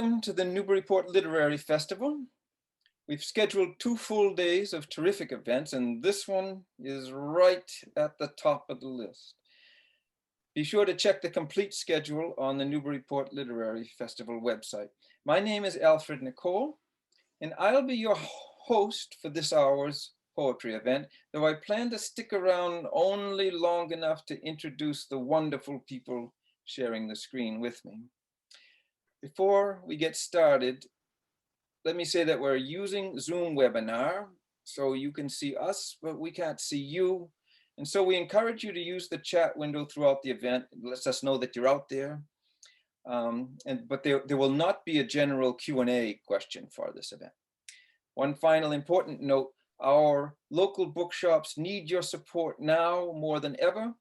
Welcome to the Newburyport Literary Festival. We've scheduled 2 full days of terrific events, and this one is right at the top of the list. Be sure to check the complete schedule on the Newburyport Literary Festival website. My name is Alfred Nicole, and I'll be your host for this hour's poetry event, though I plan to stick around only long enough to introduce the wonderful people sharing the screen with me. Before we get started, let me say that we're using Zoom webinar, so you can see us, but we can't see you. And so we encourage you to use the chat window throughout the event. It lets us know that you're out there. But there will not be a general Q&A question for this event. One final important note, our local bookshops need your support now more than ever.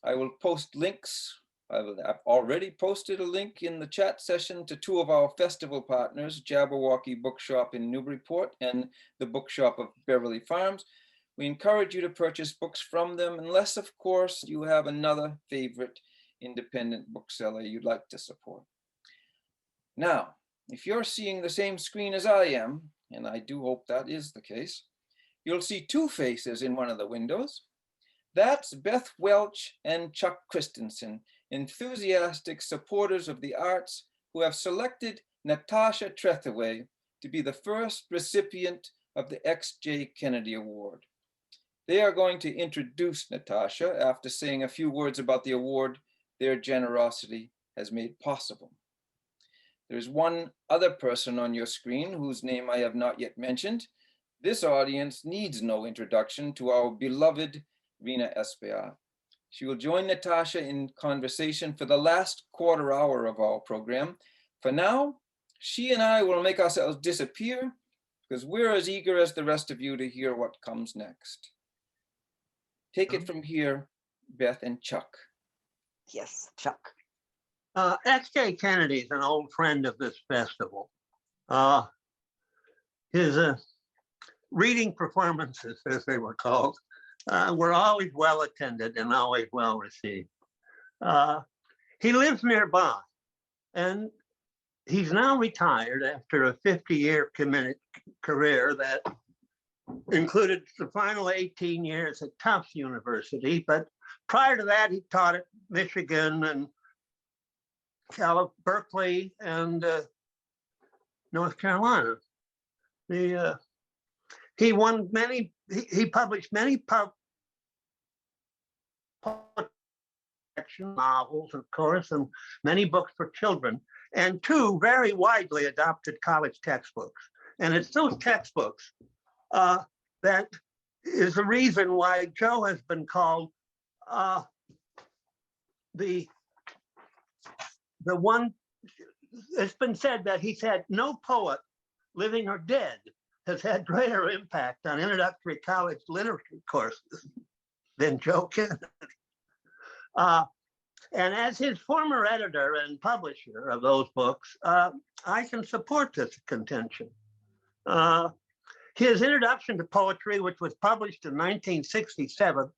I will post links. I've already posted a link in the chat session to 2 of our festival partners, Jabberwocky Bookshop in Newburyport and the Bookshop of Beverly Farms. We encourage you to purchase books from them, unless, of course, you have another favorite independent bookseller you'd like to support. Now, if you're seeing the same screen as I am, and I do hope that is the case, you'll see 2 faces in one of the windows. That's Beth Welch and Chuck Christensen, enthusiastic supporters of the arts who have selected Natasha Trethewey to be the first recipient of the X.J. Kennedy Award. They are going to introduce Natasha after saying a few words about the award their generosity has made possible. There's one other person on your screen whose name I have not yet mentioned. This audience needs no introduction to our beloved Rhina Espaillat. She will join Natasha in conversation for the last quarter hour of our program. For now, she and I will make ourselves disappear because we're as eager as the rest of you to hear what comes next. Take it from here, Beth and Chuck. Yes, Chuck. X.J. Kennedy is an old friend of this festival. His reading performances, as they were called, were always well attended and always well received. He lives nearby, and he's now retired after a 50-year career that included the final 18 years at Tufts University. But prior to that, he taught at Michigan and Berkeley and North Carolina. He won many. He published many novels, of course, and many books for children, and 2 very widely adopted college textbooks. And it's those textbooks that is the reason why Joe has been called the one. It's been said that he's had no poet, living or dead, has had greater impact on introductory college literature courses than Joe Kennedy. And as his former editor and publisher of those books, I can support this contention. His introduction to poetry, which was published in 1967,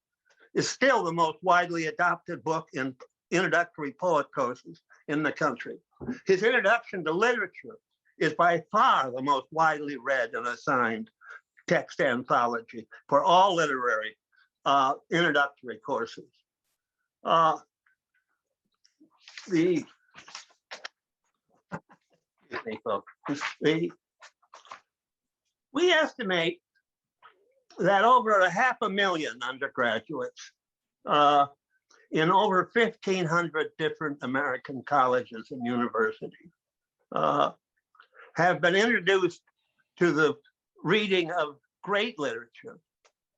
is still the most widely adopted book in introductory poet courses in the country. His introduction to literature is by far the most widely read and assigned text anthology for all literary introductory courses. We estimate that over 500,000 undergraduates in over 1,500 different American colleges and universities have been introduced to the reading of great literature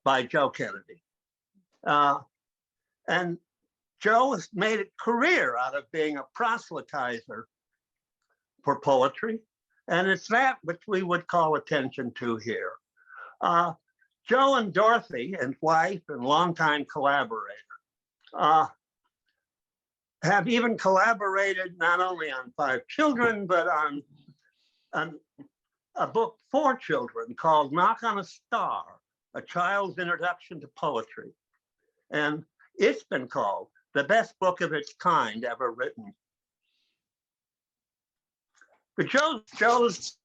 by Joe Kennedy. And Joe has made a career out of being a proselytizer for poetry, and it's that which we would call attention to here. Joe and Dorothy, his wife and longtime collaborator, have even collaborated not only on 5 Children, but on a book for children called Knock on a Star, A Child's Introduction to Poetry. And it's been called the best book of its kind ever written. Joe's,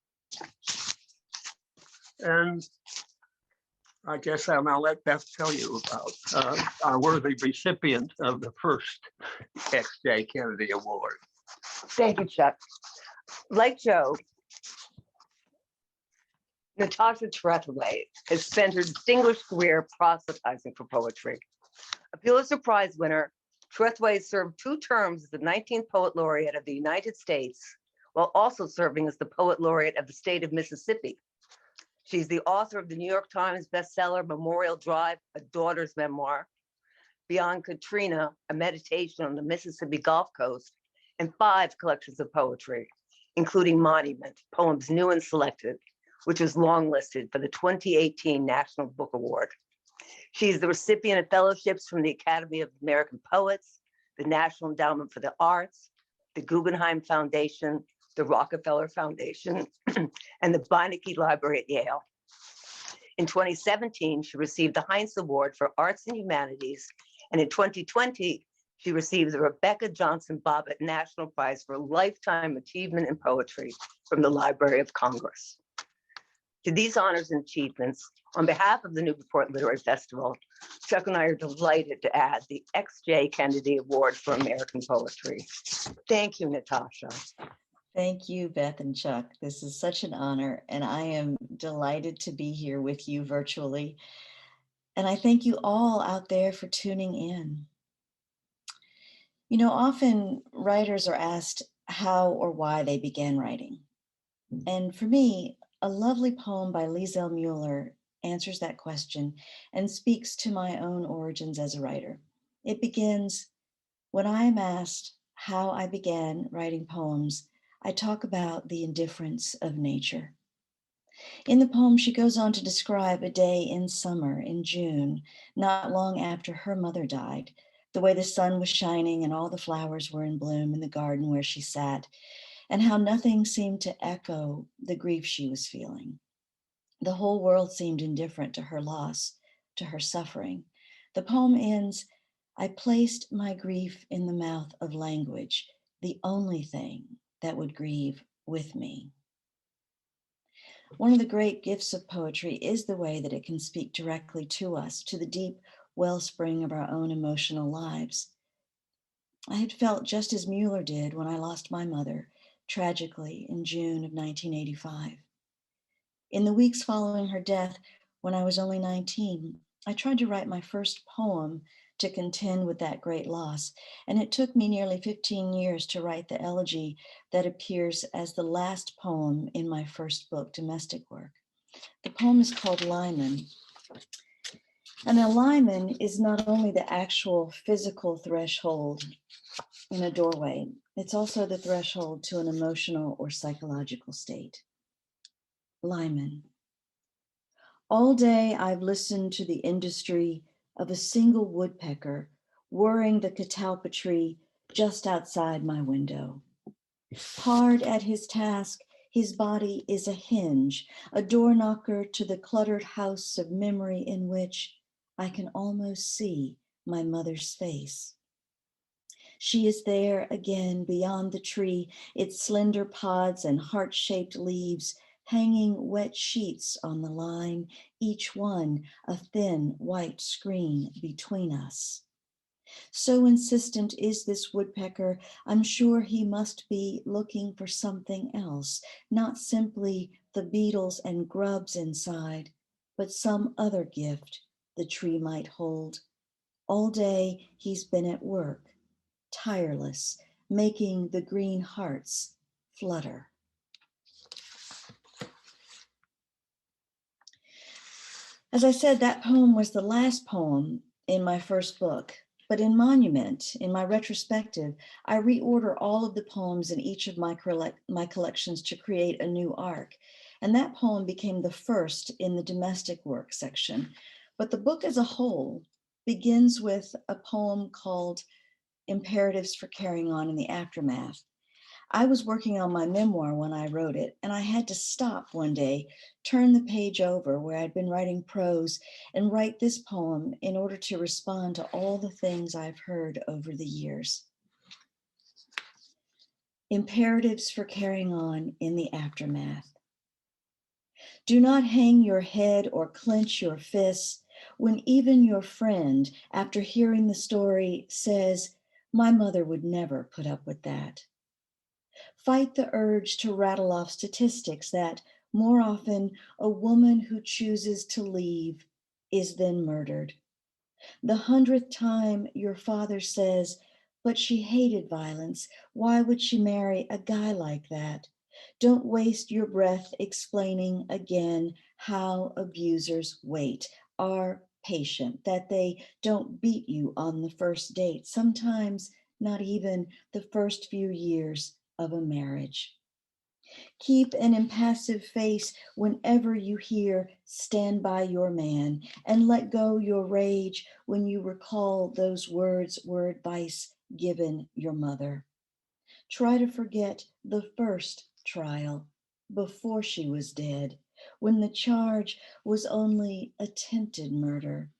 and I guess I'll let Beth tell you about our worthy recipient of the first XJ Kennedy Award. Thank you, Chuck. Like Joe, Natasha Trethewey has spent her distinguished career proselytizing for poetry. A Pulitzer Prize winner, Trethewey served 2 terms as the 19th Poet Laureate of the United States, while also serving as the Poet Laureate of the state of Mississippi. She's the author of the New York Times bestseller Memorial Drive, a daughter's memoir, Beyond Katrina, a meditation on the Mississippi Gulf Coast, and 5 collections of poetry, including Monument, Poems New and Selected, which was longlisted for the 2018 National Book Award. She's the recipient of fellowships from the Academy of American Poets, the National Endowment for the Arts, the Guggenheim Foundation, the Rockefeller Foundation, and the Beinecke Library at Yale. In 2017, she received the Heinz Award for Arts and Humanities, and in 2020, she received the Rebecca Johnson Bobbitt National Prize for Lifetime Achievement in Poetry from the Library of Congress. To these honors and achievements, on behalf of the Newport Literary Festival, Chuck and I are delighted to add the XJ Kennedy Award for American Poetry. Thank you, Natasha. Thank you, Beth and Chuck. This is such an honor, and I am delighted to be here with you virtually. And I thank you all out there for tuning in. You know, often writers are asked how or why they began writing. And for me, a lovely poem by Liesl Mueller answers that question and speaks to my own origins as a writer. It begins, when I am asked how I began writing poems, I talk about the indifference of nature. In the poem, she goes on to describe a day in summer, in June, not long after her mother died, the way the sun was shining and all the flowers were in bloom in the garden where she sat, and how nothing seemed to echo the grief she was feeling. The whole world seemed indifferent to her loss, to her suffering. The poem ends, I placed my grief in the mouth of language, the only thing that would grieve with me. One of the great gifts of poetry is the way that it can speak directly to us, to the deep wellspring of our own emotional lives. I had felt just as Mueller did when I lost my mother, tragically in June of 1985. In the weeks following her death, when I was only 19, I tried to write my first poem to contend with that great loss, and it took me nearly 15 years to write the elegy that appears as the last poem in my first book, Domestic Work. The poem is called Lyman. And a Lyman is not only the actual physical threshold in a doorway, it's also the threshold to an emotional or psychological state. Lyman. All day I've listened to the industry of a single woodpecker whirring the catalpa tree just outside my window. Hard at his task, his body is a hinge, a door knocker to the cluttered house of memory in which I can almost see my mother's face. She is there again beyond the tree, its slender pods and heart-shaped leaves hanging wet sheets on the line, each one a thin white screen between us. So insistent is this woodpecker, I'm sure he must be looking for something else, not simply the beetles and grubs inside, but some other gift the tree might hold. All day he's been at work, tireless, making the green hearts flutter. As I said, that poem was the last poem in my first book, but in Monument, in my retrospective, I reorder all of the poems in each of my collections to create a new arc. And that poem became the first in the domestic work section. But the book as a whole begins with a poem called Imperatives for Carrying On in the Aftermath. I was working on my memoir when I wrote it, and I had to stop one day, turn the page over where I'd been writing prose, and write this poem in order to respond to all the things I've heard over the years. Imperatives for carrying on in the aftermath. Do not hang your head or clench your fists when even your friend, after hearing the story, says, "My mother would never put up with that." Fight the urge to rattle off statistics that, more often, a woman who chooses to leave is then murdered. The 100th time your father says, "But she hated violence. Why would she marry a guy like that?" Don't waste your breath explaining again how abusers wait, are patient, that they don't beat you on the first date, sometimes not even the first few years of a marriage. Keep an impassive face whenever you hear "stand by your man," and let go your rage when you recall those words were advice given your mother. Try to forget the first trial before she was dead, when the charge was only attempted murder.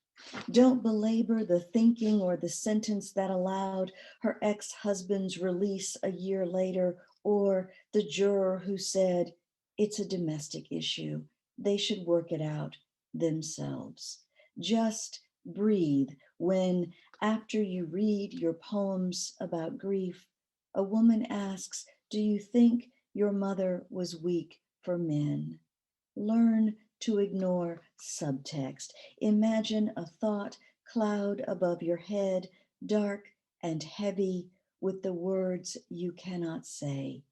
Don't belabor the thinking or the sentence that allowed her ex-husband's release a year later, or the juror who said, "It's a domestic issue. They should work it out themselves." Just breathe when, after you read your poems about grief, a woman asks, "Do you think your mother was weak for men?" Learn to ignore subtext. Imagine a thought cloud above your head, dark and heavy with the words you cannot say.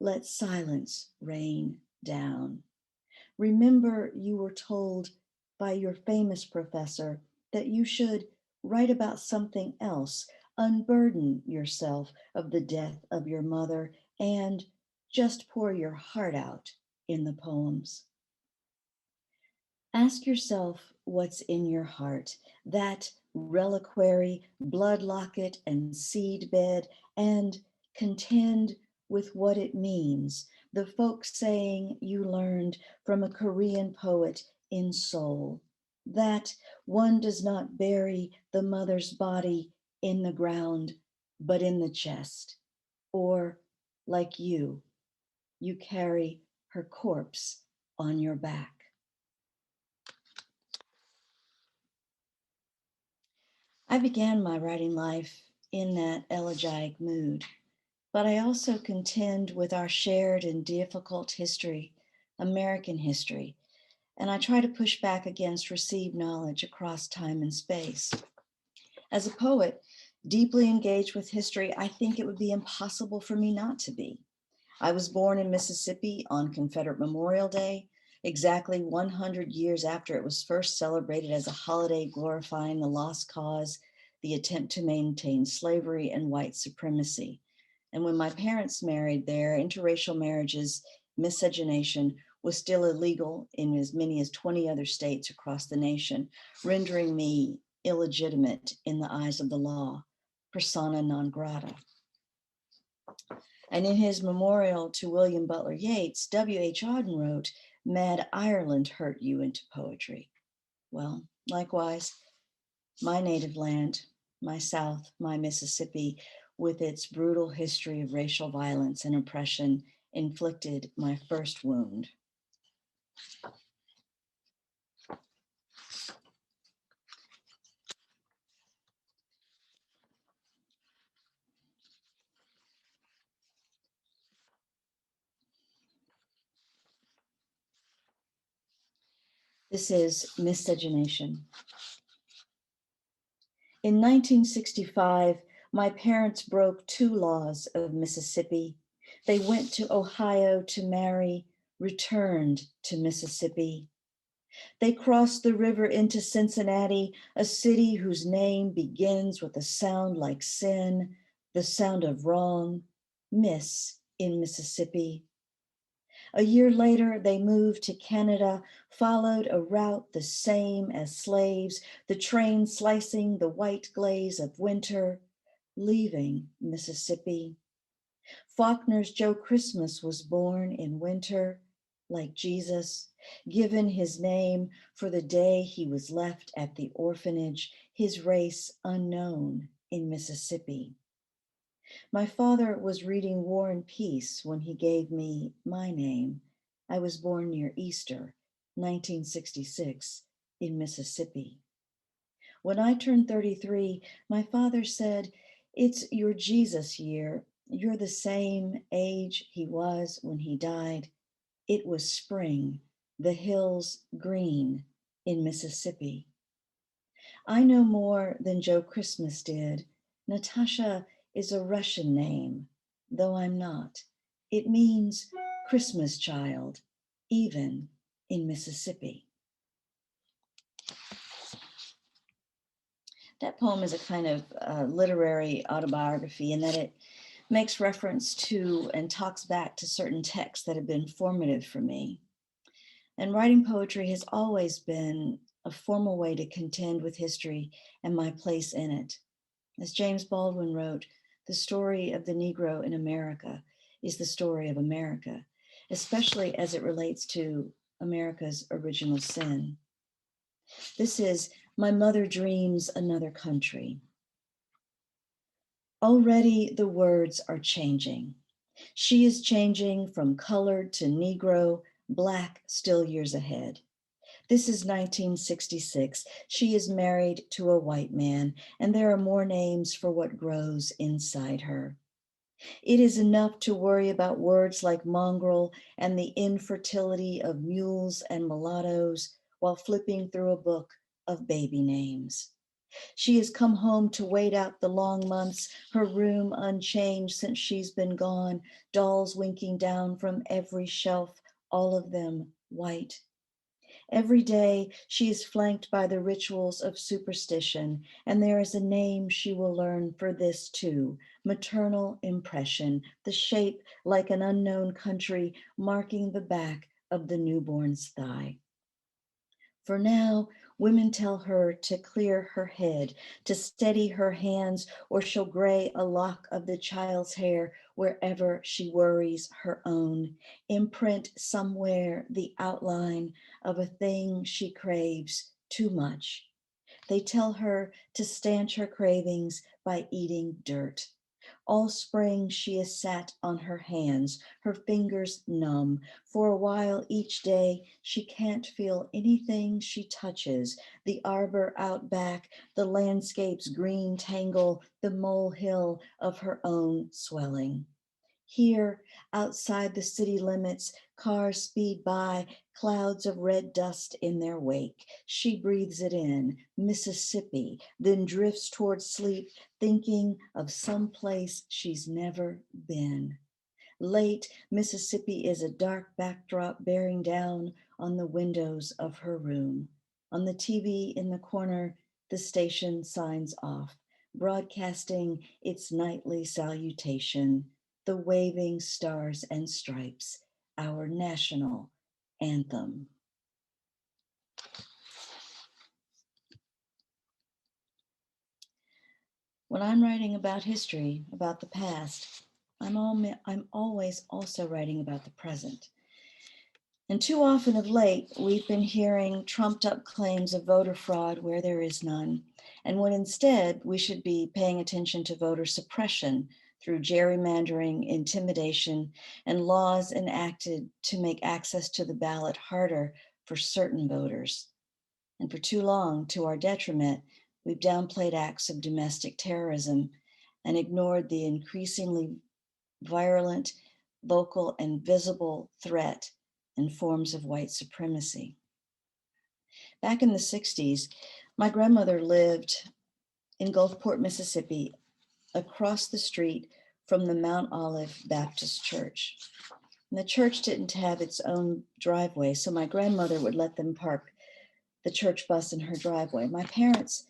Let silence rain down. Remember, you were told by your famous professor that you should write about something else, unburden yourself of the death of your mother, and just pour your heart out in the poems. Ask yourself what's in your heart, that reliquary, blood locket, and seed bed, and contend with what it means, the folk saying you learned from a Korean poet in Seoul, that one does not bury the mother's body in the ground, but in the chest, or like you carry her corpse on your back. I began my writing life in that elegiac mood, but I also contend with our shared and difficult history, American history, and I try to push back against received knowledge across time and space. As a poet, deeply engaged with history, I think it would be impossible for me not to be. I was born in Mississippi on Confederate Memorial Day, exactly 100 years after it was first celebrated as a holiday glorifying the lost cause, the attempt to maintain slavery and white supremacy. And when my parents married there, interracial marriages, miscegenation was still illegal in as many as 20 other states across the nation, rendering me illegitimate in the eyes of the law, persona non grata. And in his memorial to William Butler Yeats, W.H. Auden wrote, "Mad Ireland hurt you into poetry." Well, likewise, my native land, my South, my Mississippi, with its brutal history of racial violence and oppression, inflicted my first wound. This is miscegenation. In 1965, my parents broke 2 laws of Mississippi. They went to Ohio to marry, returned to Mississippi. They crossed the river into Cincinnati, a city whose name begins with a sound like sin, the sound of wrong, miss in Mississippi. A year later, they moved to Canada, followed a route the same as slaves, the train slicing the white glaze of winter, leaving Mississippi. Faulkner's Joe Christmas was born in winter, like Jesus, given his name for the day he was left at the orphanage, his race unknown in Mississippi. My father was reading War and Peace when he gave me my name. I was born near Easter, 1966, in Mississippi. When I turned 33, my father said, "It's your Jesus year. You're the same age he was when he died. It was spring, the hills green in Mississippi." I know more than Joe Christmas did. Natasha is a Russian name, though I'm not. It means Christmas child, even in Mississippi. That poem is a kind of literary autobiography in that it makes reference to and talks back to certain texts that have been formative for me. And writing poetry has always been a formal way to contend with history and my place in it. As James Baldwin wrote, the story of the Negro in America is the story of America, especially as it relates to America's original sin. This is My Mother Dreams Another Country. Already the words are changing. She is changing from colored to Negro, Black still years ahead. This is 1966. She is married to a white man, and there are more names for what grows inside her. It is enough to worry about words like mongrel and the infertility of mules and mulattoes while flipping through a book of baby names. She has come home to wait out the long months, her room unchanged since she's been gone, dolls winking down from every shelf, all of them white. Every day she is flanked by the rituals of superstition, and there is a name she will learn for this too, maternal impression, the shape like an unknown country marking the back of the newborn's thigh. For now, women tell her to clear her head, to steady her hands, or she'll gray a lock of the child's hair wherever she worries her own, imprint somewhere the outline of a thing she craves too much. They tell her to stanch her cravings by eating dirt. All spring she has sat on her hands, her fingers numb. For a while each day she can't feel anything she touches, the arbor out back, the landscape's green tangle, the molehill of her own swelling. Here, outside the city limits, cars speed by, clouds of red dust in their wake. She breathes it in, Mississippi, then drifts towards sleep, thinking of some place she's never been. Late, Mississippi is a dark backdrop bearing down on the windows of her room. On the TV in the corner, the station signs off, broadcasting its nightly salutation, the waving stars and stripes, our national anthem. When I'm writing about history, about the past, I'm always also writing about the present. And too often of late, we've been hearing trumped up claims of voter fraud where there is none, and when instead we should be paying attention to voter suppression through gerrymandering, intimidation, and laws enacted to make access to the ballot harder for certain voters. And for too long, to our detriment, we've downplayed acts of domestic terrorism and ignored the increasingly virulent, vocal, and visible threat in forms of white supremacy. Back in the 60s, my grandmother lived in Gulfport, Mississippi, across the street from the Mount Olive Baptist Church. And the church didn't have its own driveway, so my grandmother would let them park the church bus in her driveway. My parents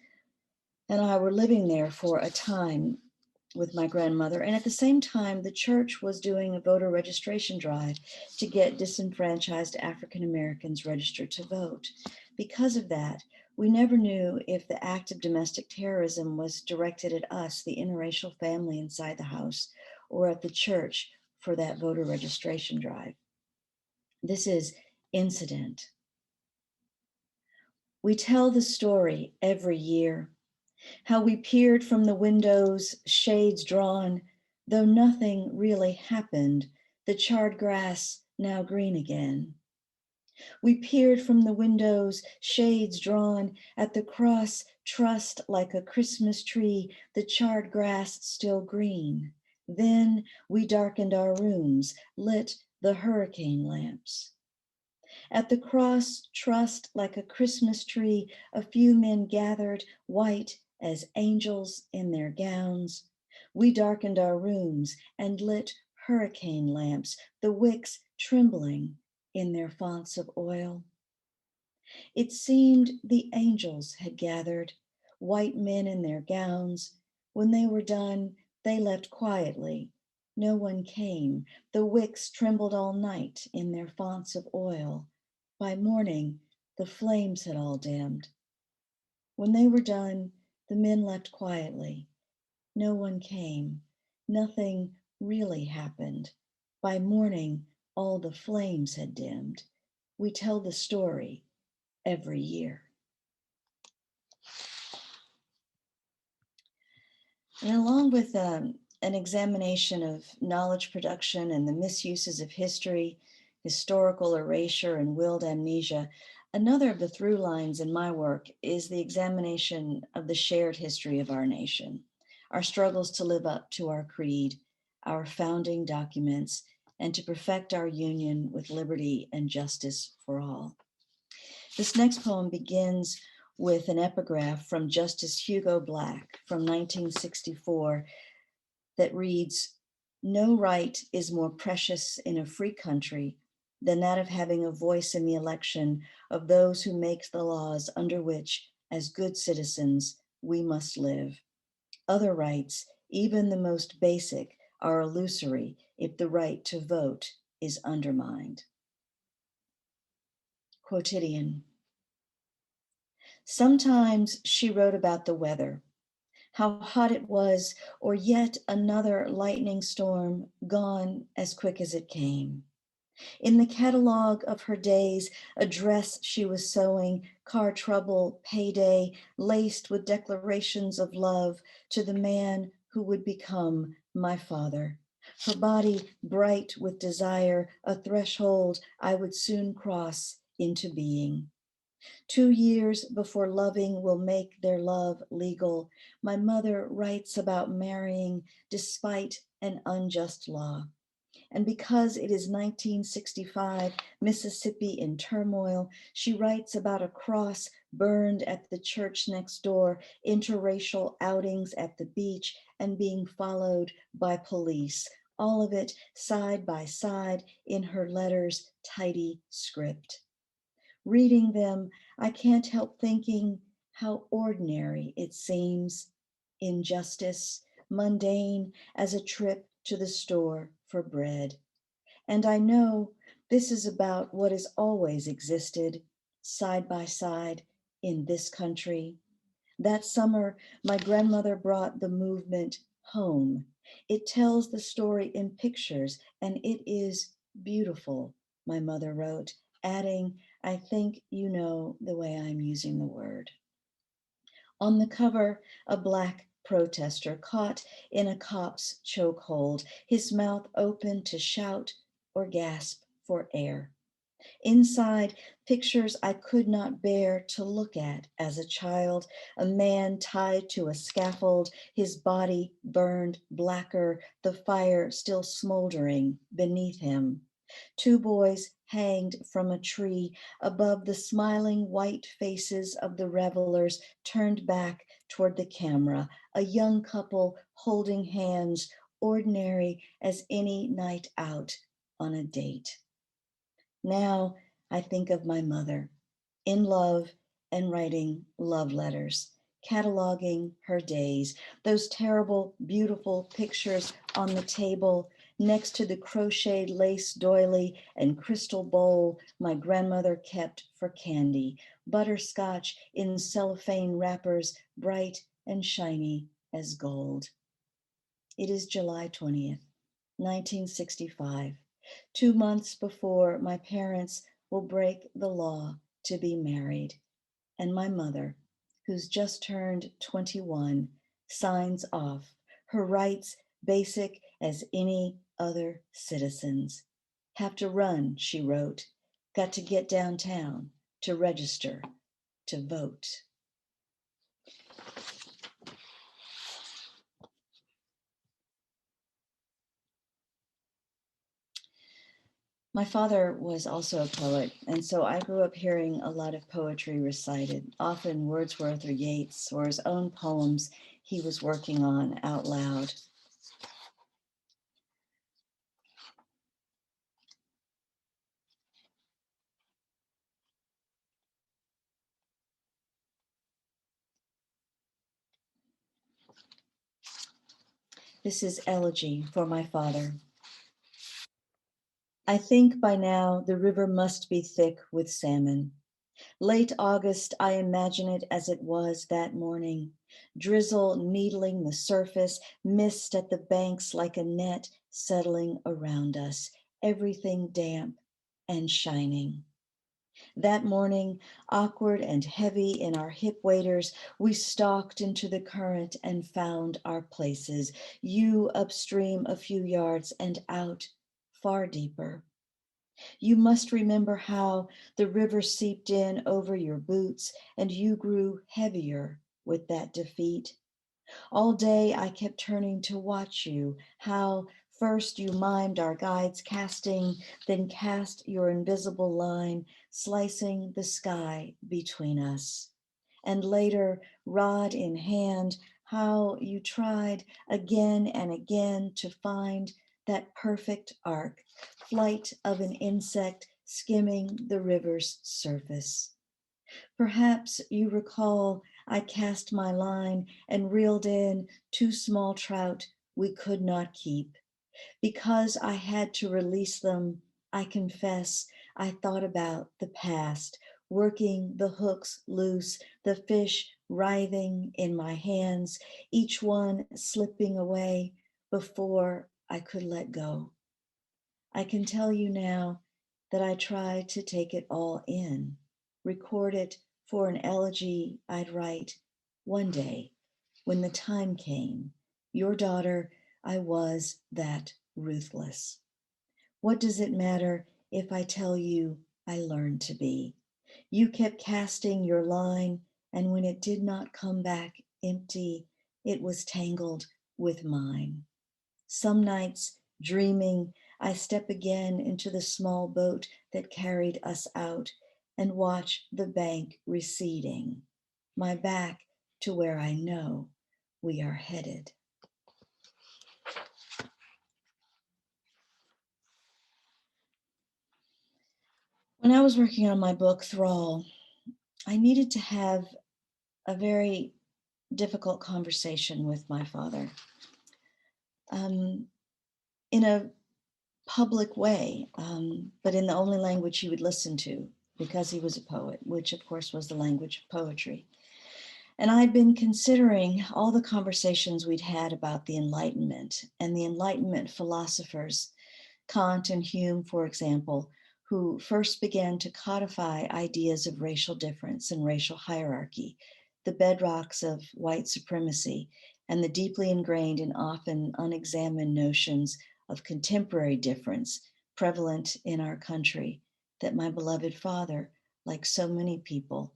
and I were living there for a time with my grandmother, and at the same time, the church was doing a voter registration drive to get disenfranchised African Americans registered to vote. Because of that, we never knew if the act of domestic terrorism was directed at us, the interracial family inside the house, or at the church for that voter registration drive. This is incident. We tell the story every year, how we peered from the windows, shades drawn, Though nothing really happened, the charred grass now green again. We peered from the windows, shades drawn, at the cross trussed like a Christmas tree, the charred grass still green. Then we darkened our rooms, lit the hurricane lamps. At the cross trussed like a Christmas tree, a few men gathered, white as angels in their gowns. We darkened our rooms and lit hurricane lamps, the wicks trembling in their fonts of oil. It seemed the angels had gathered, white men in their gowns. When they were done, they left quietly. No one came. The wicks trembled all night in their fonts of oil. By morning, the flames had all dimmed. When they were done, the men left quietly. No one came. Nothing really happened. By morning, all the flames had dimmed. We tell the story every year. And along with an examination of knowledge production and the misuses of history, historical erasure, and willed amnesia, another of the through lines in my work is the examination of the shared history of our nation, our struggles to live up to our creed, our founding documents, and to perfect our union with liberty and justice for all. This next poem begins with an epigraph from Justice Hugo Black from 1964 that reads, "No right is more precious in a free country than that of having a voice in the election of those who make the laws under which, as good citizens, we must live. Other rights, even the most basic, are illusory if the right to vote is undermined." Quotidian. Sometimes she wrote about the weather, how hot it was, or yet another lightning storm gone as quick as it came. In the catalog of her days, a dress she was sewing, car trouble, payday, laced with declarations of love to the man who would become my father. Her body bright with desire, a threshold I would soon cross into being. 2 years before loving will make their love legal, my mother writes about marrying despite an unjust law. And because it is 1965, Mississippi in turmoil, she writes about a cross burned at the church next door, interracial outings at the beach, and being followed by police. All of it side by side in her letters' tidy script. Reading them, I can't help thinking how ordinary it seems, injustice, mundane as a trip to the store for bread. And I know this is about what has always existed side by side in this country. That summer, my grandmother brought the movement home. It tells the story in pictures, and it is beautiful, my mother wrote, adding, I think you know the way I'm using the word. On the cover, a Black protester caught in a cop's chokehold, his mouth open to shout or gasp for air. Inside, pictures I could not bear to look at as a child, a man tied to a scaffold, his body burned blacker, the fire still smoldering beneath him. 2 boys hanged from a tree above the smiling white faces of the revelers turned back toward the camera, a young couple holding hands, ordinary as any night out on a date. Now I think of my mother in love and writing love letters, cataloging her days, those terrible, beautiful pictures on the table next to the crocheted lace doily and crystal bowl my grandmother kept for candy, butterscotch in cellophane wrappers, bright and shiny as gold. It is July 20th, 1965. 2 months before my parents will break the law to be married, and my mother, who's just turned 21, signs off, her rights basic as any other citizens. Have to run, she wrote. Got to get downtown to register, to vote. My father was also a poet, and so I grew up hearing a lot of poetry recited, often Wordsworth or Yeats or his own poems he was working on out loud. This is Elegy for My Father. I think by now the river must be thick with salmon. Late August, I imagine it as it was that morning. Drizzle needling the surface, mist at the banks like a net settling around us, everything damp and shining. That morning, awkward and heavy in our hip waders, we stalked into the current and found our places, you upstream a few yards and out far deeper. You must remember how the river seeped in over your boots and you grew heavier with that defeat. All day I kept turning to watch you, how first you mimed our guide's casting, then cast your invisible line, slicing the sky between us. And later, rod in hand, how you tried again and again to find that perfect arc, flight of an insect skimming the river's surface. Perhaps you recall I cast my line and reeled in 2 small trout we could not keep. Because I had to release them, I confess I thought about the past, working the hooks loose, the fish writhing in my hands, each one slipping away before I could let go. I can tell you now that I tried to take it all in, record it for an elegy I'd write one day when the time came. Your daughter, I was that ruthless. What does it matter if I tell you I learned to be? You kept casting your line, and when it did not come back empty, it was tangled with mine. Some nights, dreaming, I step again into the small boat that carried us out and watch the bank receding, my back to where I know we are headed. When I was working on my book, Thrall, I needed to have a very difficult conversation with my father in a public way, but in the only language he would listen to because he was a poet, which of course was the language of poetry. And I'd been considering all the conversations we'd had about the Enlightenment and the Enlightenment philosophers, Kant and Hume, for example, who first began to codify ideas of racial difference and racial hierarchy, the bedrocks of white supremacy, and the deeply ingrained and often unexamined notions of contemporary difference prevalent in our country that my beloved father, like so many people,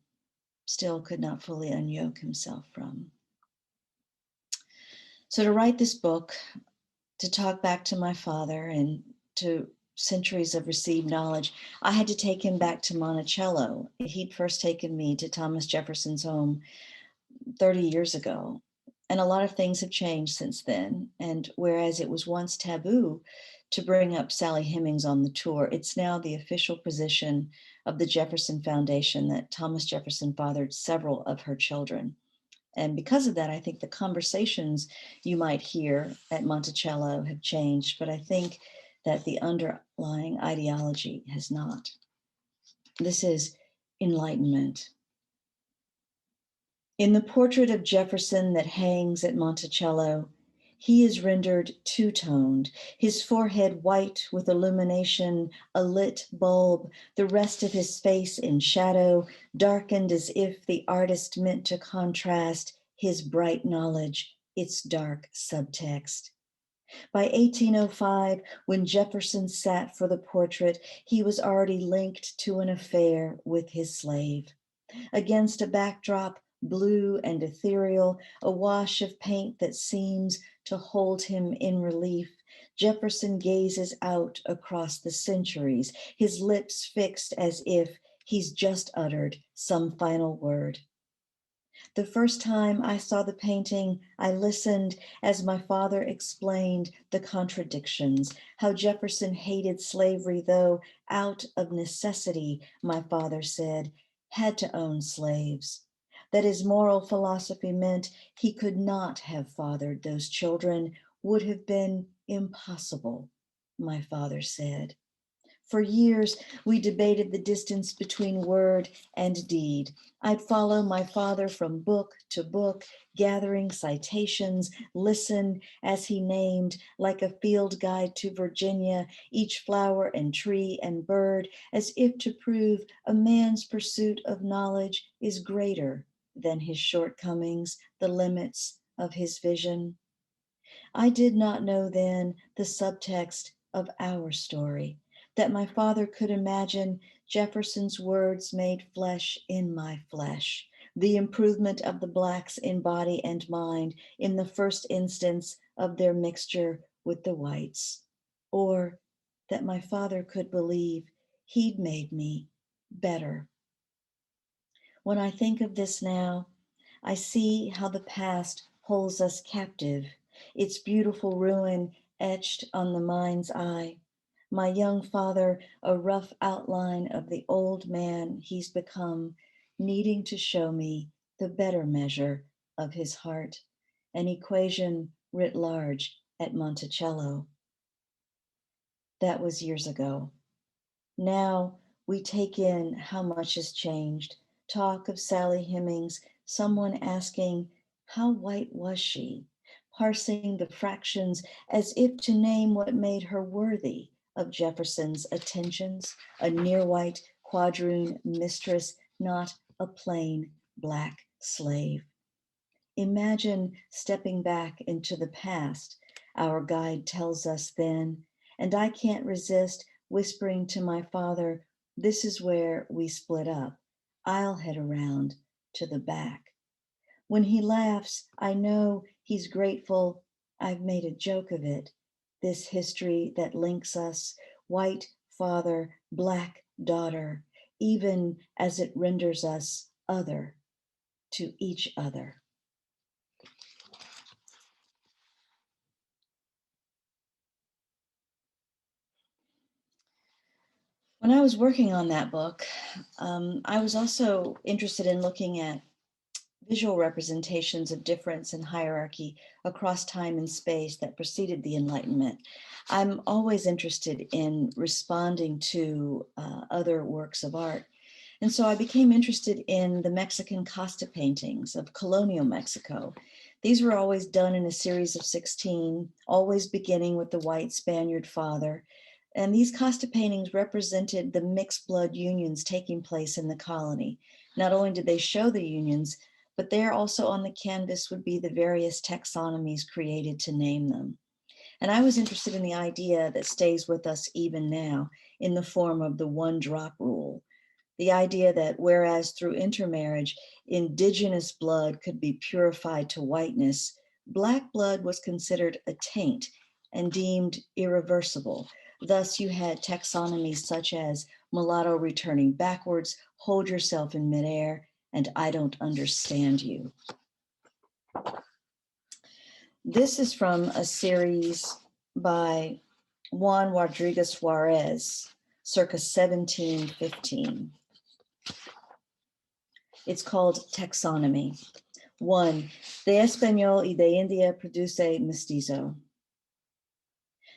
still could not fully unyoke himself from. So to write this book, to talk back to my father and to centuries of received knowledge, I had to take him back to Monticello. He'd first taken me to Thomas Jefferson's home 30 years ago. And a lot of things have changed since then. And whereas it was once taboo to bring up Sally Hemings on the tour, it's now the official position of the Jefferson Foundation that Thomas Jefferson fathered several of her children. And because of that, I think the conversations you might hear at Monticello have changed, but I think that the underlying ideology has not. This is enlightenment. In the portrait of Jefferson that hangs at Monticello, he is rendered two-toned, his forehead white with illumination, a lit bulb, the rest of his face in shadow, darkened as if the artist meant to contrast his bright knowledge, its dark subtext. By 1805, when Jefferson sat for the portrait, he was already linked to an affair with his slave. Against a backdrop, blue and ethereal, a wash of paint that seems to hold him in relief, Jefferson gazes out across the centuries, his lips fixed as if he's just uttered some final word. The first time I saw the painting, I listened as my father explained the contradictions, how Jefferson hated slavery, though out of necessity, my father said, had to own slaves. That his moral philosophy meant he could not have fathered those children, would have been impossible, my father said. For years, we debated the distance between word and deed. I'd follow my father from book to book, gathering citations, listen as he named, like a field guide to Virginia, each flower and tree and bird, as if to prove a man's pursuit of knowledge is greater than his shortcomings, the limits of his vision. I did not know then the subtext of our story, that my father could imagine Jefferson's words made flesh in my flesh, the improvement of the Blacks in body and mind in the first instance of their mixture with the whites, or that my father could believe he'd made me better. When I think of this now, I see how the past holds us captive, its beautiful ruin etched on the mind's eye. My young father, a rough outline of the old man he's become, needing to show me the better measure of his heart, an equation writ large at Monticello. That was years ago. Now we take in how much has changed. Talk of Sally Hemings, someone asking, how white was she? Parsing the fractions as if to name what made her worthy of Jefferson's attentions, a near-white quadroon mistress, not a plain Black slave. Imagine stepping back into the past, our guide tells us then, and I can't resist whispering to my father, this is where we split up. I'll head around to the back. When he laughs, I know he's grateful I've made a joke of it. This history that links us, white father, Black daughter, even as it renders us other to each other. When I was working on that book, I was also interested in looking at visual representations of difference and hierarchy across time and space that preceded the Enlightenment. I'm always interested in responding to other works of art. And so I became interested in the Mexican Costa paintings of colonial Mexico. These were always done in a series of 16, always beginning with the white Spaniard father. And these Costa paintings represented the mixed blood unions taking place in the colony. Not only did they show the unions, but there also on the canvas would be the various taxonomies created to name them. And I was interested in the idea that stays with us even now in the form of the one drop rule. The idea that whereas through intermarriage, indigenous blood could be purified to whiteness, Black blood was considered a taint and deemed irreversible. Thus you had taxonomies such as mulatto returning backwards, hold yourself in midair, and I don't understand you. This is from a series by Juan Rodriguez Juarez, circa 1715. It's called Taxonomy. 1. De Español y de India produce mestizo.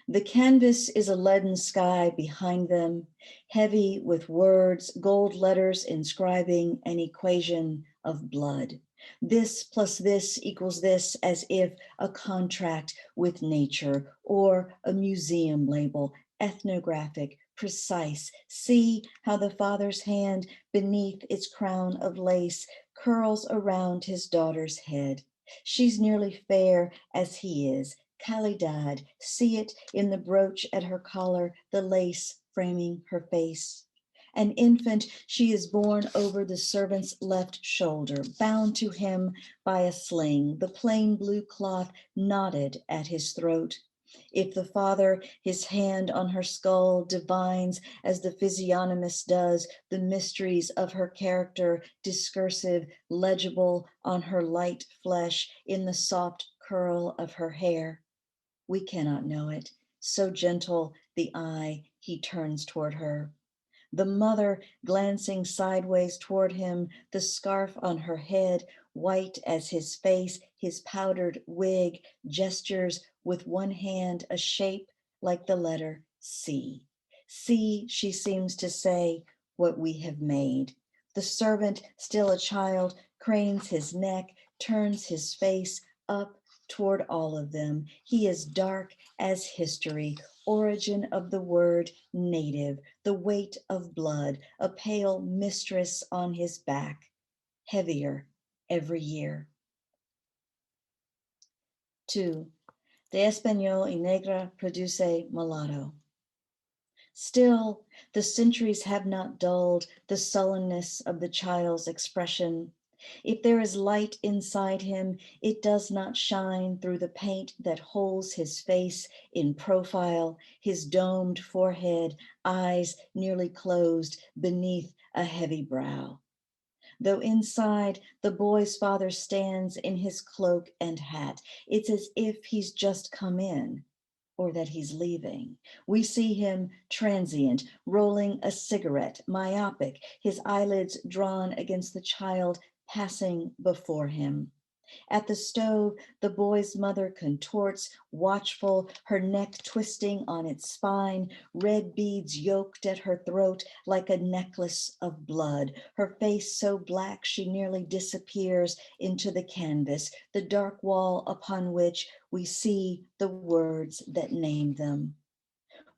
The canvas is a leaden sky behind them, heavy with words, gold letters inscribing an equation of blood. This plus this equals this, as if a contract with nature or a museum label, ethnographic, precise. See how the father's hand beneath its crown of lace curls around his daughter's head. She's nearly fair as he is, Calidad, see it in the brooch at her collar, the lace framing her face. An infant, she is borne over the servant's left shoulder, bound to him by a sling, the plain blue cloth knotted at his throat. If the father, his hand on her skull, divines, as the physiognomist does, the mysteries of her character, discursive, legible on her light flesh, in the soft curl of her hair, we cannot know it, so gentle the eye he turns toward her. The mother glancing sideways toward him, the scarf on her head, white as his face, his powdered wig, gestures with one hand a shape like the letter C. See, she seems to say, what we have made. The servant, still a child, cranes his neck, turns his face up toward all of them. He is dark as history, origin of the word native, the weight of blood, a pale mistress on his back, heavier every year. 2. De Español y Negra produce mulatto. Still, the centuries have not dulled the sullenness of the child's expression. If there is light inside him, it does not shine through the paint that holds his face in profile, his domed forehead, eyes nearly closed beneath a heavy brow. Though inside, the boy's father stands in his cloak and hat. It's as if he's just come in, or that he's leaving. We see him transient, rolling a cigarette, myopic, his eyelids drawn against the child passing before him. At the stove, the boy's mother contorts, watchful, her neck twisting on its spine, red beads yoked at her throat like a necklace of blood, her face so black she nearly disappears into the canvas, the dark wall upon which we see the words that name them.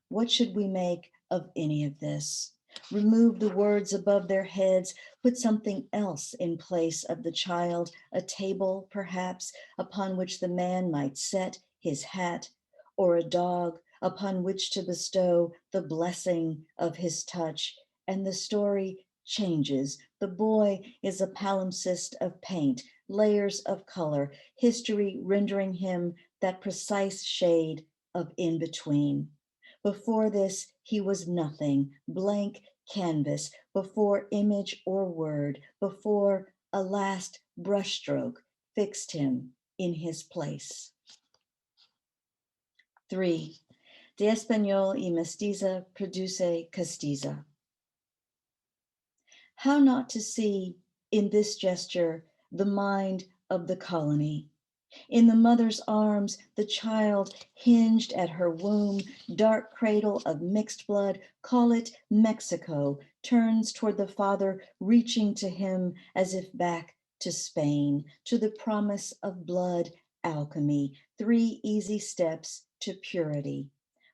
What should we make of any of this? Remove the words above their heads, put something else in place of the child, a table perhaps, upon which the man might set his hat, or a dog upon which to bestow the blessing of his touch, and the story changes. The boy is a palimpsest of paint, layers of color, history rendering him that precise shade of in between. Before this, he was nothing, blank canvas, before image or word, before a last brushstroke fixed him in his place. 3. De Español y Mestiza produce Castiza. How not to see in this gesture the mind of the colony? In the mother's arms, the child hinged at her womb, dark cradle of mixed blood, call it Mexico, turns toward the father, reaching to him as if back to Spain, to the promise of blood alchemy, 3 easy steps to purity.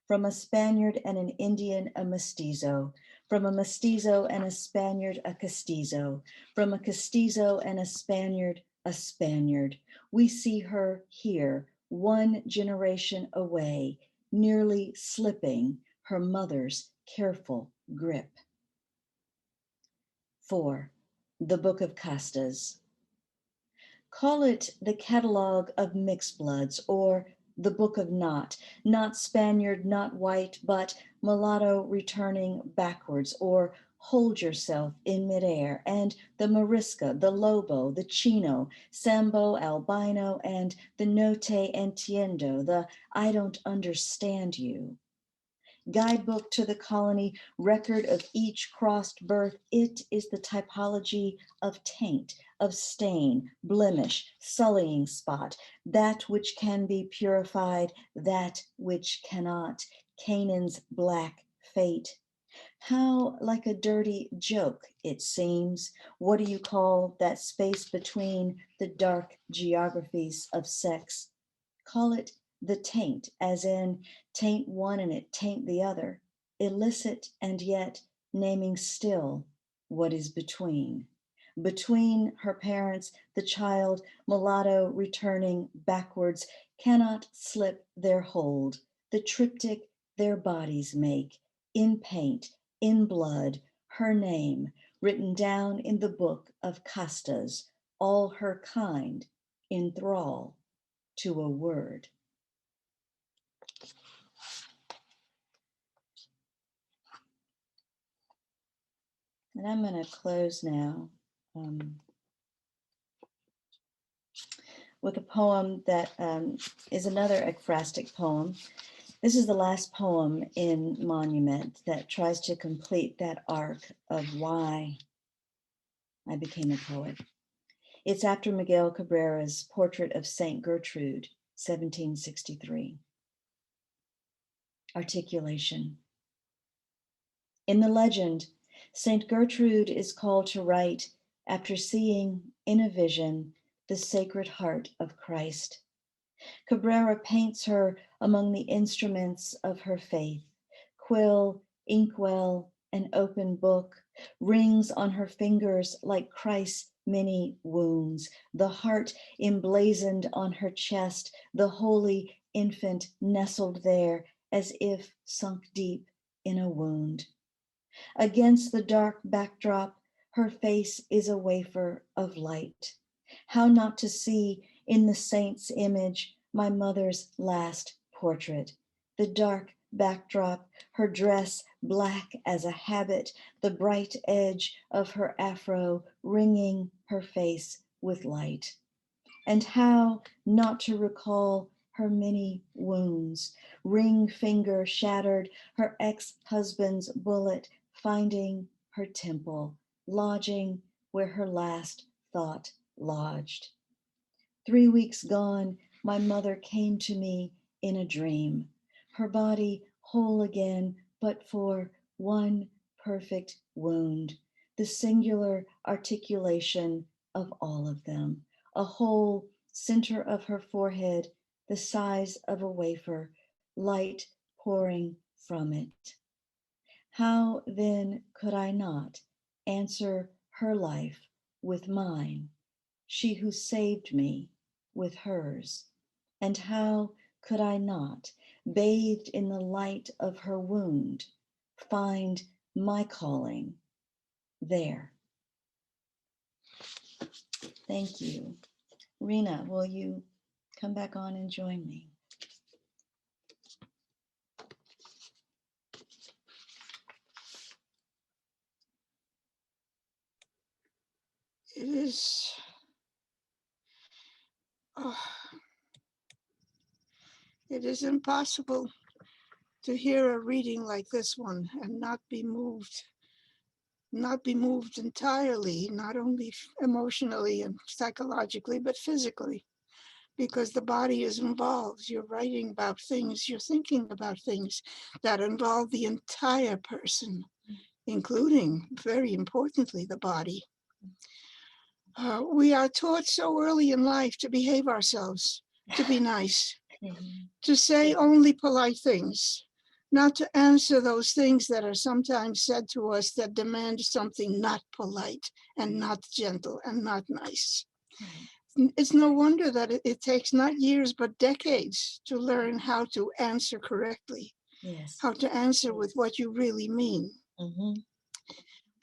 From a Spaniard and an Indian, a mestizo. From a mestizo and a Spaniard, a castizo. From a castizo and a Spaniard, a Spaniard. We see her here, 1 generation away, nearly slipping her mother's careful grip. 4. The Book of Castas. Call it the Catalogue of Mixed Bloods, or the Book of Not Spaniard, not white, but mulatto returning backwards, or Hold Yourself in Midair, and the Morisca, the Lobo, the Chino, Sambo Albino, and the No Te Entiendo, the I Don't Understand You. Guidebook to the colony, record of each crossed birth. It is the typology of taint, of stain, blemish, sullying spot, that which can be purified, that which cannot, Canaan's black fate. How like a dirty joke, it seems. What do you call that space between the dark geographies of sex? Call it the taint, as in taint one and it taint the other, illicit and yet naming still what is between. Between her parents, the child, mulatto returning backwards, cannot slip their hold, the triptych their bodies make, in paint, in blood, her name, written down in the book of castas, all her kind, in thrall to a word. And I'm going to close now with a poem that is another ekphrastic poem. This is the last poem in Monument that tries to complete that arc of why I became a poet. It's after Miguel Cabrera's portrait of Saint Gertrude, 1763. Articulation. In the legend, Saint Gertrude is called to write after seeing in a vision the Sacred Heart of Christ. Cabrera paints her among the instruments of her faith, quill, inkwell, an open book, rings on her fingers like Christ's many wounds, the heart emblazoned on her chest, the holy infant nestled there as if sunk deep in a wound. Against the dark backdrop, her face is a wafer of light. How not to see in the saint's image my mother's last portrait, the dark backdrop, her dress black as a habit, the bright edge of her afro ringing her face with light. And how not to recall her many wounds, ring finger shattered, her ex-husband's bullet finding her temple, lodging where her last thought lodged. 3 weeks gone, my mother came to me in a dream, her body whole again, but for one perfect wound, the singular articulation of all of them, a whole center of her forehead, the size of a wafer, light pouring from it. How then could I not answer her life with mine, she who saved me with hers? And how could I not, bathed in the light of her wound, find my calling there? Thank you. Rhina, will you come back on and join me? It is impossible to hear a reading like this one and not be moved entirely, not only emotionally and psychologically, but physically, because the body is involved. You're writing about things, you're thinking about things that involve the entire person, including, very importantly, the body. We are taught so early in life to behave ourselves, to be nice, to say only polite things, not to answer those things that are sometimes said to us that demand something not polite and not gentle and not nice. It's no wonder that it takes not years, but decades to learn how to answer correctly, how to answer with what you really mean.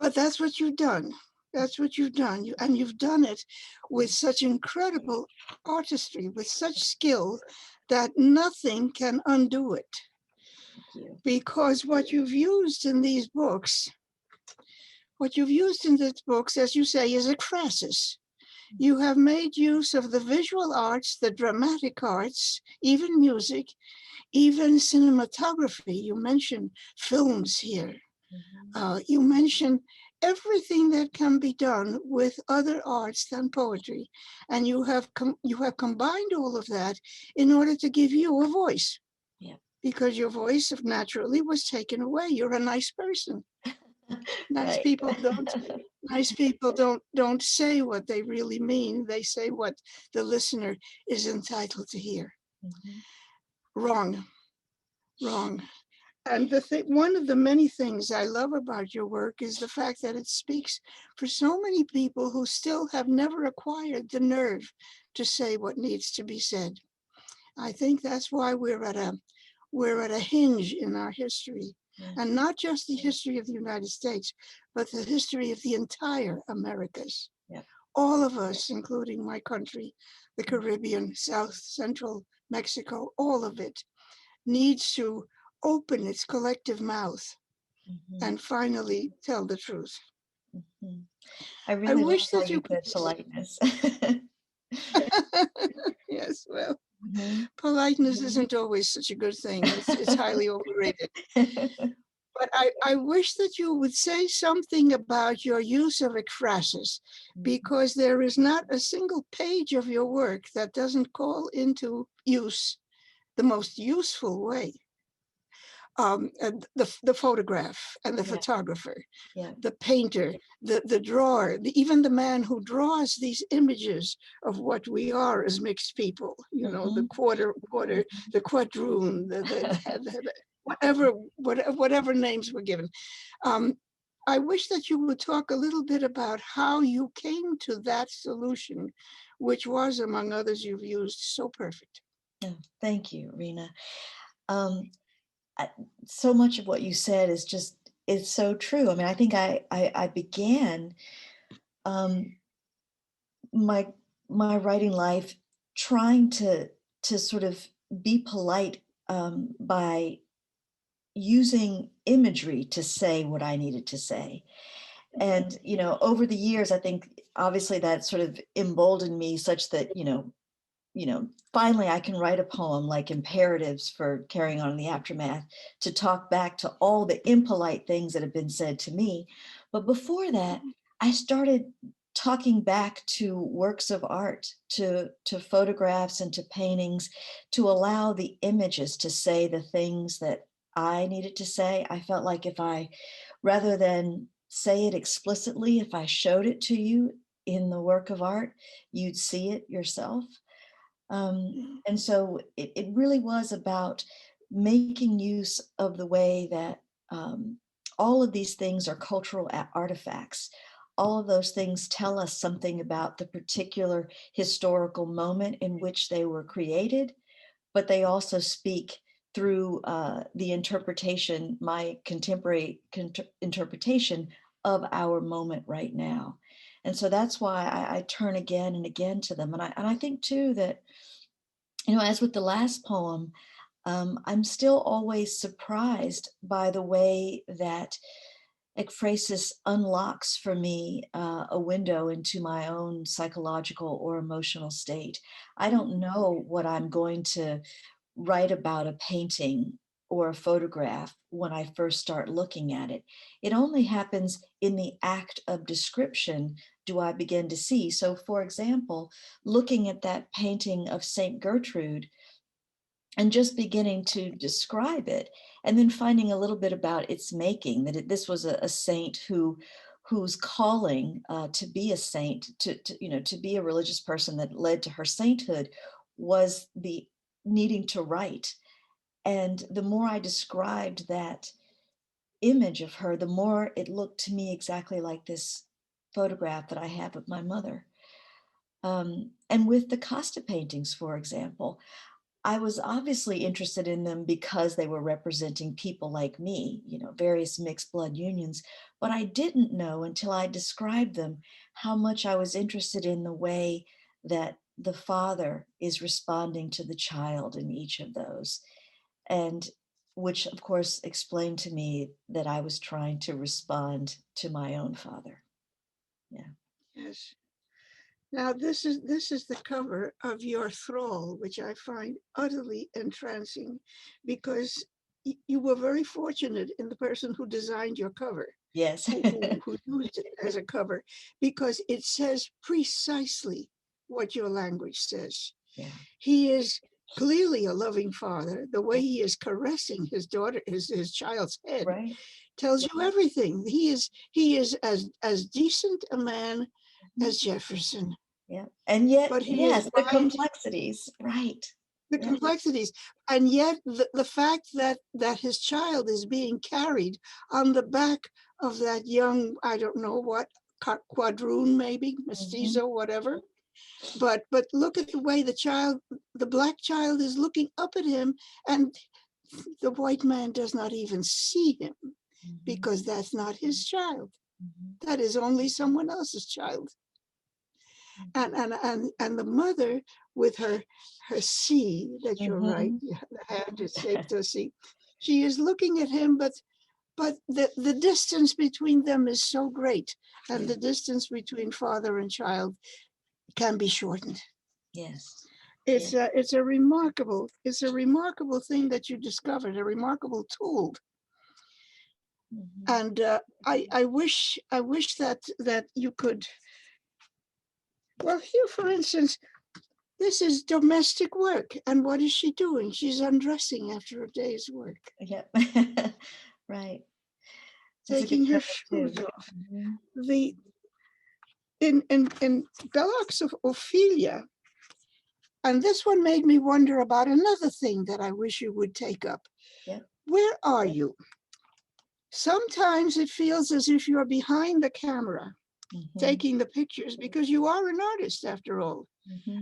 But that's what you've done. That's what you've done. And you've done it with such incredible artistry, with such skill that nothing can undo it. Because what you've used in these books, as you say, is a crisis. You have made use of the visual arts, the dramatic arts, even music, even cinematography. You mentioned films here. You mentioned everything that can be done with other arts than poetry. And you have combined all of that in order to give you a voice. Because your voice naturally was taken away. You're a nice person. Nice people don't say what they really mean. They say what the listener is entitled to hear. Wrong. And one of the many things I love about your work is the fact that it speaks for so many people who still have never acquired the nerve to say what needs to be said. I think that's why we're at a hinge in our history, Yeah. and not just the history of the United States, but the history of the entire Americas. Yeah. All of us, including my country, the Caribbean, South Central Mexico, all of it needs to open its collective mouth Mhm, and finally tell the truth. mhm. I really love wish how that you you could said politeness. Yes, well, Mhm. politeness isn't always such a good thing. It's highly overrated. But I wish that you would say something about your use of ekphrasis, because there is not a single page of your work that doesn't call into use the most useful way. And the photograph and the Yeah. photographer, Yeah. the painter, the drawer, even the man who draws these images of what we are as mixed people, you know, the quarter, the quadroon, whatever names were given. I wish that you would talk a little bit about how you came to that solution, which was, among others, you've used so perfect. Oh, thank you, Rhina. Um, so much of what you said is so true. I mean, I think I began my writing life trying to sort of be polite by using imagery to say what I needed to say. And, over the years, I think obviously that sort of emboldened me such that, finally I can write a poem like Imperatives for Carrying On in the Aftermath to talk back to all the impolite things that have been said to me. But before that, I started talking back to works of art, to photographs and to paintings, to allow the images to say the things that I needed to say. I felt like if I, rather than say it explicitly, if I showed it to you in the work of art, you'd see it yourself. And so it really was about making use of the way that all of these things are cultural artifacts. All of those things tell us something about the particular historical moment in which they were created, but they also speak through the interpretation, my contemporary interpretation of our moment right now. And so that's why I turn again and again to them. And I think too that, as with the last poem, I'm still always surprised by the way that ekphrasis unlocks for me a window into my own psychological or emotional state. I don't know what I'm going to write about a painting or a photograph when I first start looking at it. It only happens in the act of description do I begin to see. So, for example, looking at that painting of St. Gertrude and just beginning to describe it, and then finding a little bit about its making, that this was a saint whose calling to be a saint, to be a religious person that led to her sainthood was the needing to write. And the more I described that image of her, the more it looked to me exactly like this photograph that I have of my mother. And with the Costa paintings, for example, I was obviously interested in them because they were representing people like me, various mixed blood unions. But I didn't know until I described them how much I was interested in the way that the father is responding to the child in each of those. And which, of course, explained to me that I was trying to respond to my own father. Yeah. Yes. Now, this is the cover of your Thrall, which I find utterly entrancing, because you were very fortunate in the person who designed your cover, Yes. who used it as a cover, because it says precisely what your language says. Yeah. He is clearly a loving father. The way he is caressing his daughter, his child's head, Right. tells you everything. He is as decent a man as Jefferson. Yeah. And yet, But he yes, is the right, complexities. Right. the Yeah. complexities. And yet the fact that his child is being carried on the back of that young, I don't know what, quadroon maybe, mestizo, whatever, But look at the way the black child is looking up at him, and the white man does not even see him because that's not his child. That is only someone else's child. And the mother with her C, that you're right, the hand is shaped to a C. She is looking at him, but the distance between them is so great, and the distance between father and child can be shortened. Yes. It's a remarkable thing that you discovered, a remarkable tool. And I wish that you could. Well, here, for instance, this is domestic work, and what is she doing? She's undressing after a day's work. Yep. Right. Taking her shoes off. In Belloc's of Ophelia, and this one made me wonder about another thing that I wish you would take up. Yeah. Where are you? Sometimes it feels as if you're behind the camera, taking the pictures, because you are an artist after all.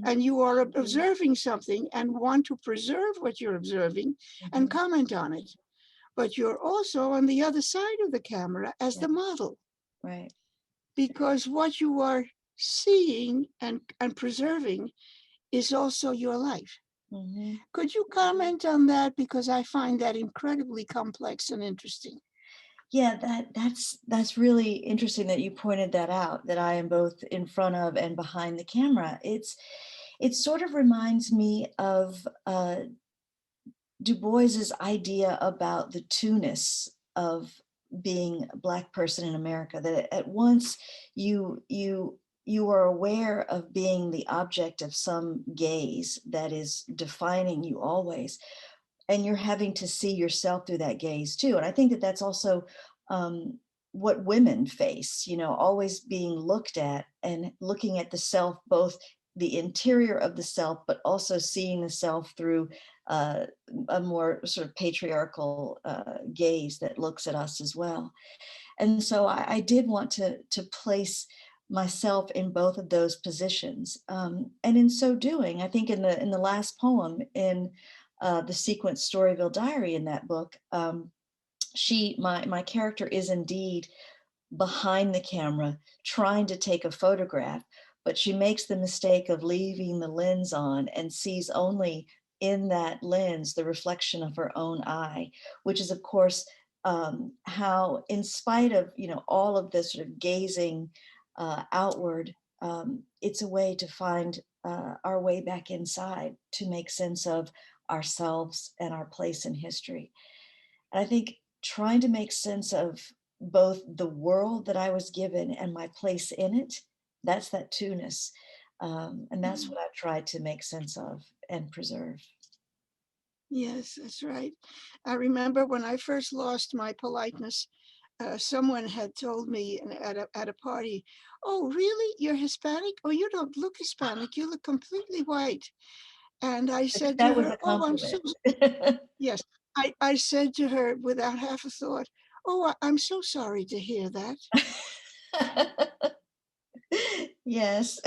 And you are observing something and want to preserve what you're observing and comment on it. But you're also on the other side of the camera as the model. Right. Because what you are seeing and preserving is also your life. Could you comment on that? Because I find that incredibly complex and interesting. Yeah, that's really interesting that you pointed that out, that I am both in front of and behind the camera. It sort of reminds me of Du Bois's idea about the two-ness of being a Black person in America, that at once you are aware of being the object of some gaze that is defining you always, and you're having to see yourself through that gaze too. And I think that that's also what women face, always being looked at and looking at the self, both the interior of the self, but also seeing the self through a more sort of patriarchal gaze that looks at us as well. And so I did want to place myself in both of those positions. And in so doing, I think in the last poem in the sequence Storyville Diary in that book, my character is indeed behind the camera trying to take a photograph, but she makes the mistake of leaving the lens on and sees only in that lens the reflection of her own eye, which is of course how, in spite of all of this sort of gazing outward, it's a way to find our way back inside, to make sense of ourselves and our place in history. And I think trying to make sense of both the world that I was given and my place in it, that's that two-ness. And that's what I've tried to make sense of and preserve. Yes, that's right. I remember when I first lost my politeness, someone had told me at a party, "Oh, really? You're Hispanic? Oh, you don't look Hispanic. You look completely white." And I said to That was her, a "Oh, I'm compliment. so..." Yes, I said to her without half a thought, "Oh, I'm so sorry to hear that." Yes,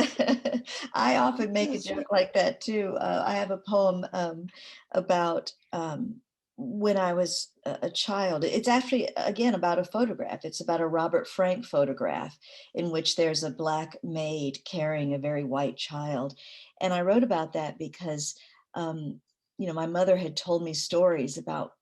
I often make a That's joke right. like that too. I have a poem about when I was a child. It's actually, again, about a photograph. It's about a Robert Frank photograph in which there's a Black maid carrying a very white child. And I wrote about that because, my mother had told me stories about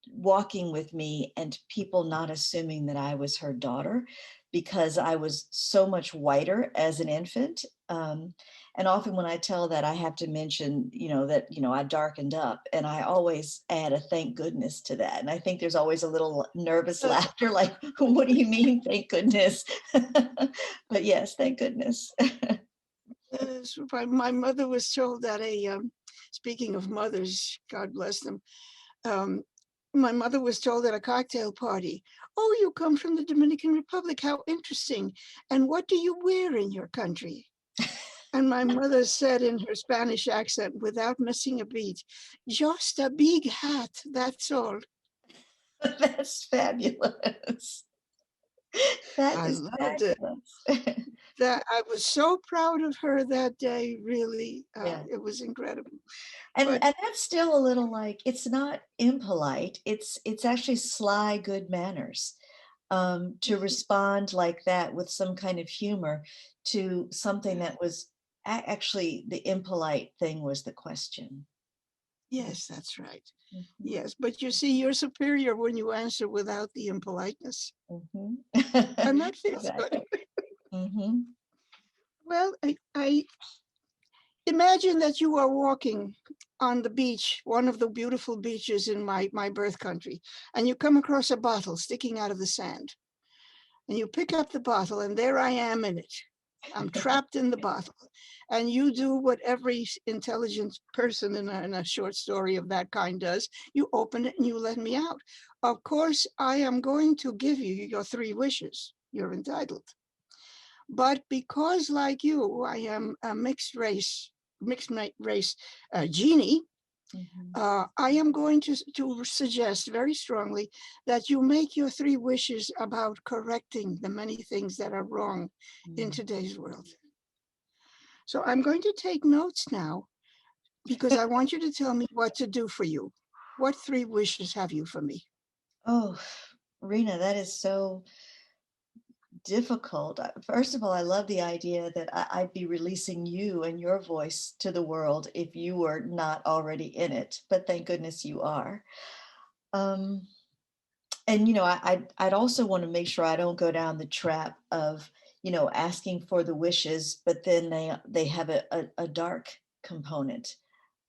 walking with me and people not assuming that I was her daughter because I was so much whiter as an infant. And often when I tell that, I have to mention, that, I darkened up, and I always add a thank goodness to that. And I think there's always a little nervous laughter, like, what do you mean, thank goodness? But yes, thank goodness. Yes, my mother was told that speaking of mothers, God bless them, my mother was told at a cocktail party, "Oh, you come from the Dominican Republic, how interesting. And what do you wear in your country?" And my mother said in her Spanish accent, without missing a beat, "Just a big hat, that's all." That's fabulous. That I is loved it. fabulous. that I was so proud of her that day. Really, Yeah. it was incredible. And But- and that's still a little like, it's not impolite. It's actually sly good manners to respond like that with some kind of humor to something that was actually the impolite thing was the question. Yes, that's right. Mhm, Yes, but you see, you're superior when you answer without the impoliteness, mhm. and that feels Exactly. good. Mhm. Well, I imagine that you are walking on the beach, one of the beautiful beaches in my birth country, and you come across a bottle sticking out of the sand. And you pick up the bottle, and there I am in it. I'm trapped in the bottle. And you do what every intelligent person in a short story of that kind does. You open it and you let me out. Of course, I am going to give you your 3 wishes. You're entitled. But because, like you, I am a mixed race genie, Mhm. I am going to suggest very strongly that you make your 3 wishes about correcting the many things that are wrong in today's world. So I'm going to take notes now because I want you to tell me what to do for you. What 3 wishes have you for me? Oh, Rena, that is so difficult. First of all, I love the idea that I'd be releasing you and your voice to the world if you were not already in it, but thank goodness you are. Um, and I'd also want to make sure I don't go down the trap of asking for the wishes, but then they have a dark component.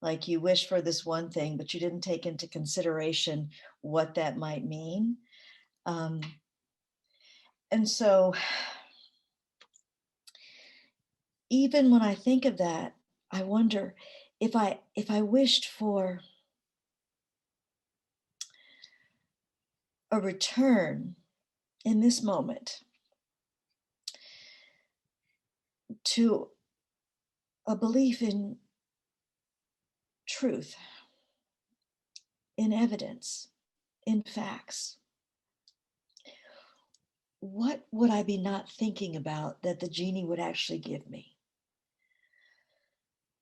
Like you wish for this one thing, but you didn't take into consideration what that might mean. Um, and so even when I think of that, I wonder if I wished for a return in this moment to a belief in truth, in evidence, in facts, what would I be not thinking about that the genie would actually give me?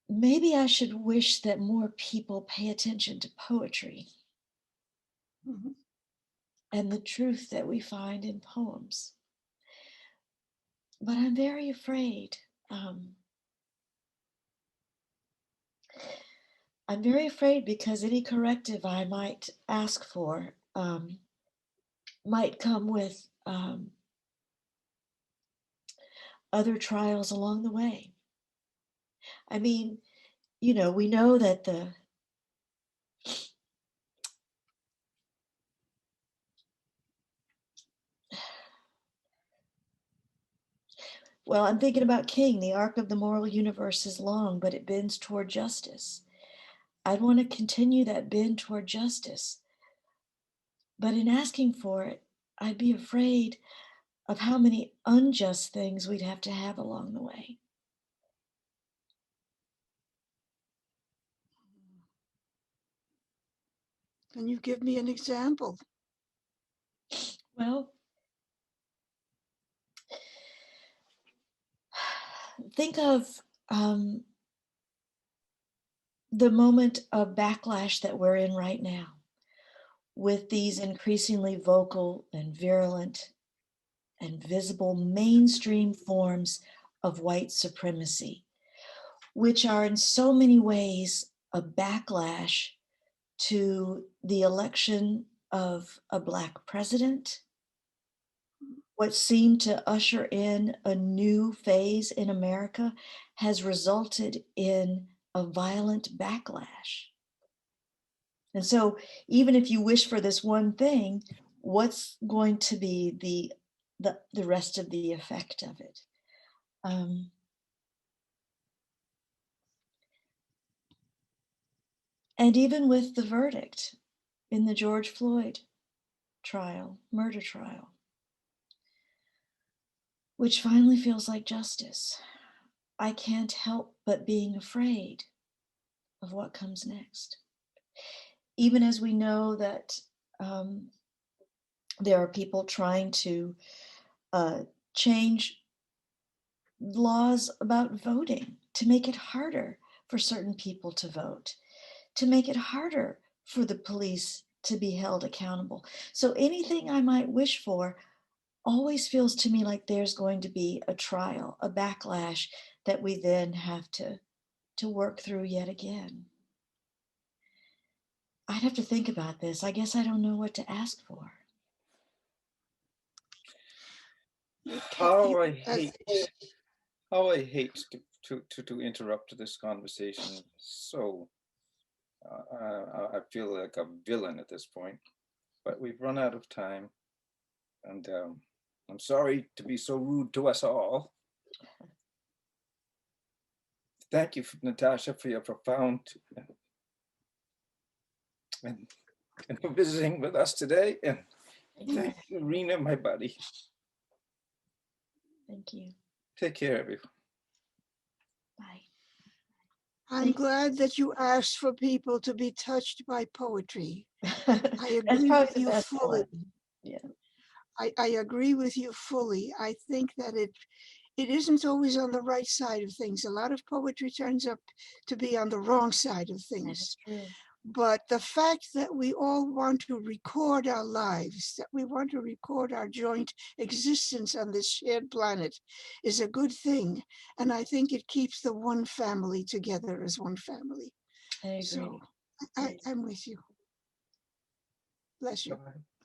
Maybe I should wish that more people pay attention to poetry Mhm. and the truth that we find in poems. But I'm very afraid. I'm very afraid because any corrective I might ask for might come with other trials along the way. I mean, we know that well, I'm thinking about King. The arc of the moral universe is long, but it bends toward justice. I'd want to continue that bend toward justice. But in asking for it, I'd be afraid of how many unjust things we'd have to have along the way. Can you give me an example? Well, think of the moment of backlash that we're in right now with these increasingly vocal and virulent and visible mainstream forms of white supremacy, which are in so many ways a backlash to the election of a Black president, what seemed to usher in a new phase in America has resulted in a violent backlash. And so even if you wish for this one thing, what's going to be the rest of the effect of it? And even with the verdict in the George Floyd trial, murder trial, which finally feels like justice, I can't help but being afraid of what comes next. Even as we know that there are people trying to change laws about voting to make it harder for certain people to vote, to make it harder for the police to be held accountable. So anything I might wish for always feels to me like there's going to be a trial, a backlash that we then have to work through yet again. I'd have to think about this. I guess I don't know what to ask for. How I hate to interrupt this conversation. So I feel like a villain at this point, but we've run out of time, and I'm sorry to be so rude to us all. Thank you, Natasha, for your profound and for visiting with us today, and thank you, Rhina, my buddy. Thank you. Take care, everyone. Bye. I'm glad that you asked for people to be touched by poetry. I That's agree probably with the you best fully. one. Yeah. I agree with you fully. I think that it isn't always on the right side of things. A lot of poetry turns up to be on the wrong side of That things. is true. But the fact that we all want to record our lives, that we want to record our joint existence on this shared planet is a good thing. And I think it keeps the one family together as one family. I agree. So I'm with you. Bless you. Bye.